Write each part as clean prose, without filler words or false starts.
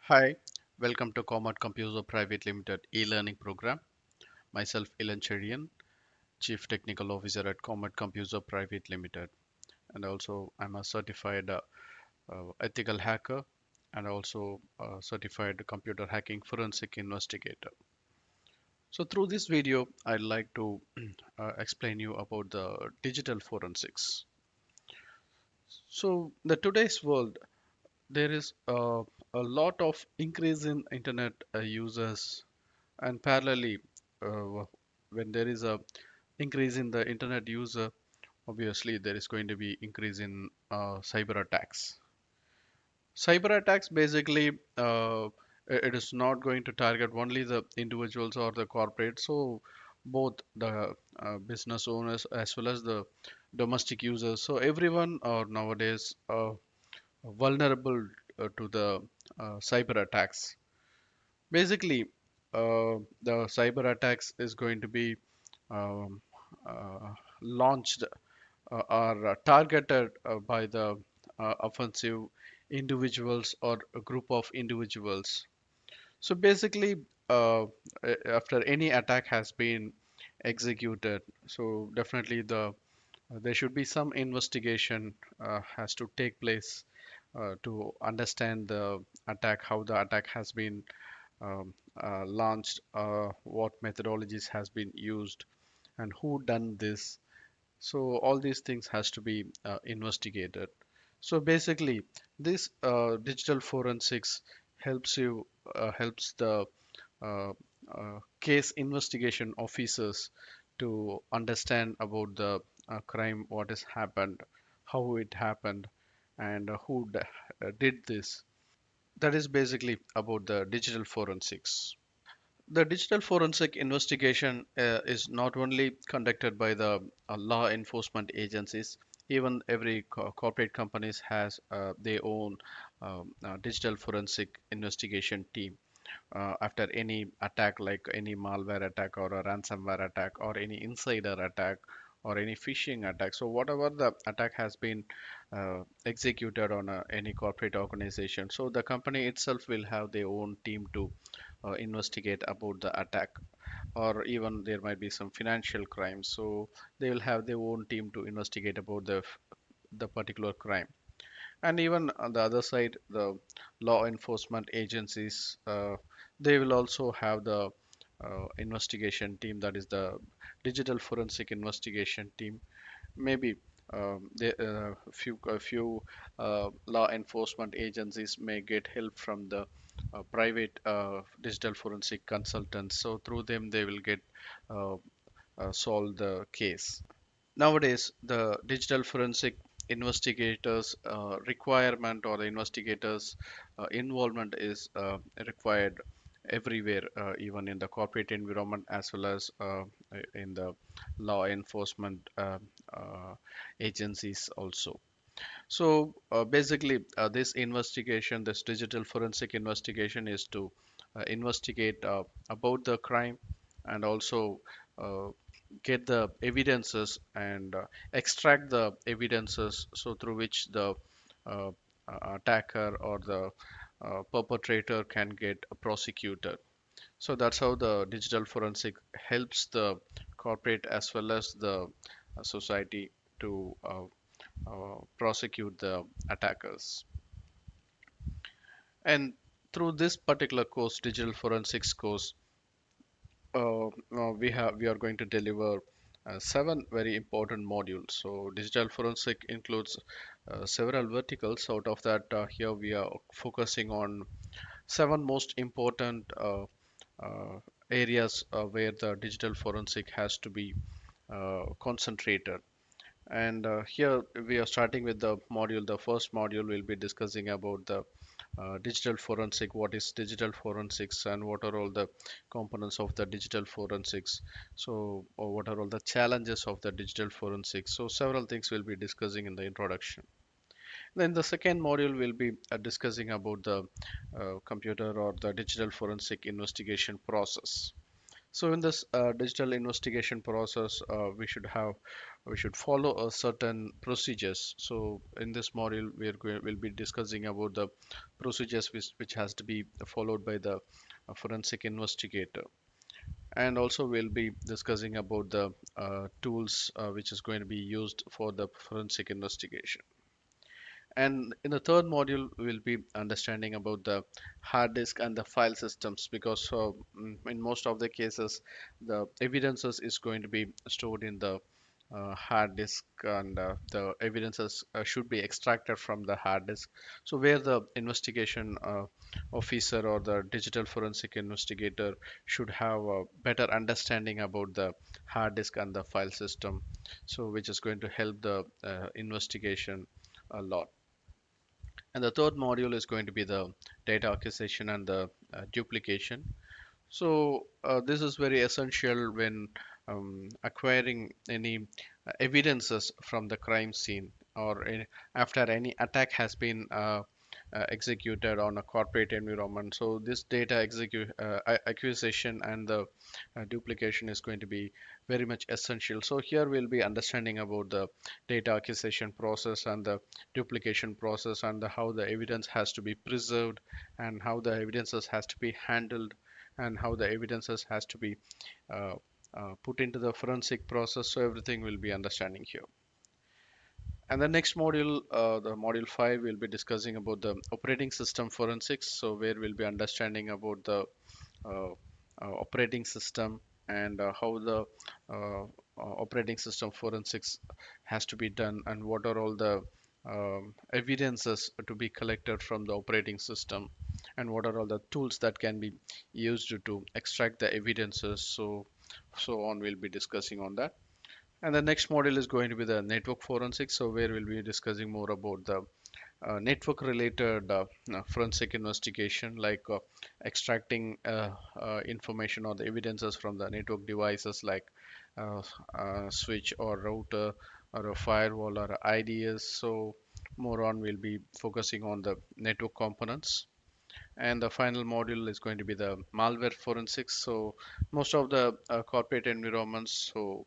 Hi, welcome to Comet Computer Private Limited e-learning program. Myself, Ilan Cherian, Chief Technical Officer at Comet Computer Private Limited, and also I'm a certified ethical hacker and also a certified computer hacking forensic investigator. So through this video, I'd like to explain you about the digital forensics. So the today's world, there is a lot of increase in internet users and parallelly when there is a increase in the internet user, obviously there is going to be increase in cyber attacks. Cyber attacks basically it is not going to target only the individuals or the corporate, so both the business owners as well as the domestic users, so everyone are nowadays vulnerable to the cyber attacks. Basically, the cyber attacks is going to be um, launched or targeted by the offensive individuals or a group of individuals. So basically, after any attack has been executed, so definitely there should be some investigation has to take place to understand the attack, how the attack has been launched, what methodologies has been used, and who done this. So all these things has to be investigated. So basically, this digital forensics helps the uh, case investigation officers to understand about the crime, what has happened, how it happened, and did this. That is basically about the digital forensics. The digital forensic investigation is not only conducted by the law enforcement agencies, even every corporate companies has their own digital forensic investigation team. After any attack like any malware attack or a ransomware attack or any insider attack or any phishing attack, so whatever the attack has been executed on any corporate organization, so the company itself will have their own team to investigate about the attack, or even there might be some financial crimes, so they will have their own team to investigate about the particular crime. And even on the other side, the law enforcement agencies, they will also have the investigation team, that is the digital forensic investigation team. Maybe a few law enforcement agencies may get help from the private digital forensic consultants, so through them they will get uh, solve the case. Nowadays, the digital forensic investigators requirement, or the investigators involvement is required everywhere, even in the corporate environment as well as in the law enforcement uh, agencies also. So basically, this digital forensic investigation is to investigate about the crime, and also uh, get the evidences and extract the evidences, so through which the uh, attacker or the perpetrator can get prosecuted. So that's how the digital forensic helps the corporate as well as the society to prosecute the attackers. And through this particular course, digital forensics course, we are going to deliver seven very important modules. So digital forensic includes several verticals. Out of that, here we are focusing on seven most important uh, areas where the digital forensic has to be concentrated. And here we are starting with the module. The first module will be discussing about the digital forensic, what is digital forensics, and what are all the components of the digital forensics. So, or what are all the challenges of the digital forensics. So, several things we'll be discussing in the introduction. Then the second module will be discussing about the computer or the digital forensic investigation process. So in this digital investigation process, we should follow a certain procedures. So in this module, we'll be discussing about the procedures which has to be followed by the forensic investigator, and also we'll be discussing about the tools which is going to be used for the forensic investigation. And in the third module, we'll be understanding about the hard disk and the file systems, because in most of the cases, the evidences is going to be stored in the hard disk, and the evidences should be extracted from the hard disk. So where the investigation officer or the digital forensic investigator should have a better understanding about the hard disk and the file system, so which is going to help the investigation a lot. And the third module is going to be the data acquisition and the duplication. So this is very essential when acquiring any evidences from the crime scene, or after any attack has been executed on a corporate environment. So this data acquisition and the duplication is going to be very much essential. So here we'll be understanding about the data acquisition process and the duplication process, and how the evidence has to be preserved, and how the evidences has to be handled, and how the evidences has to be uh, put into the forensic process. So everything will be understanding here. And the next module, the module 5, will be discussing about the operating system forensics. So where we'll be understanding about the uh, operating system, and how the operating system forensics has to be done, and what are all the evidences to be collected from the operating system, and what are all the tools that can be used to extract the evidences. So on, we'll be discussing on that. And the next module is going to be the network forensics, so where we'll be discussing more about the network related forensic investigation, like extracting information or the evidences from the network devices, like uh, switch or router or a firewall or a IDS. So more on, we'll be focusing on the network components. And the final module is going to be the malware forensics. So most of the corporate environments, so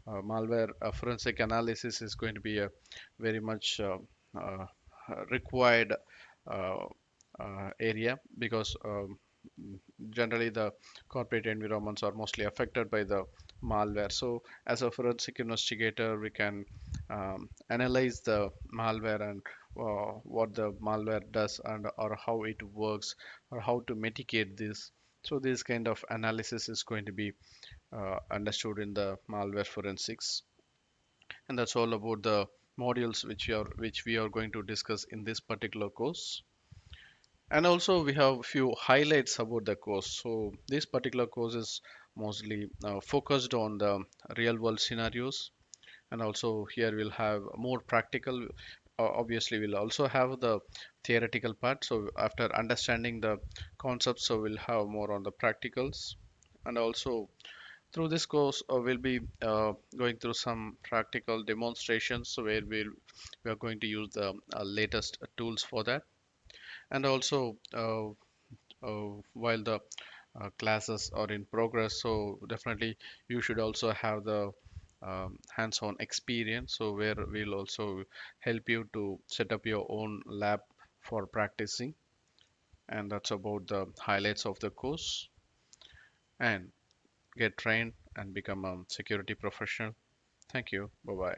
malware forensic analysis is going to be a very much uh, required uh, area, because generally the corporate environments are mostly affected by the malware. So as a forensic investigator, we can analyze the malware, and what the malware does, and or how it works, or how to mitigate this. So this kind of analysis is going to be understood in the malware forensics. And that's all about the modules which we are going to discuss in this particular course. And also we have a few highlights about the course. So this particular course is mostly focused on the real world scenarios, and also here we'll have more practical. Obviously we'll also have the theoretical part, so after understanding the concepts, so we'll have more on the practicals. And also through this course, we'll be going through some practical demonstrations, so where we are going to use the latest tools for that. And also, while the classes are in progress, so definitely you should also have the hands-on experience. So where we'll also help you to set up your own lab for practicing. And that's about the highlights of the course. And get trained and become a security professional. Thank you. Bye bye.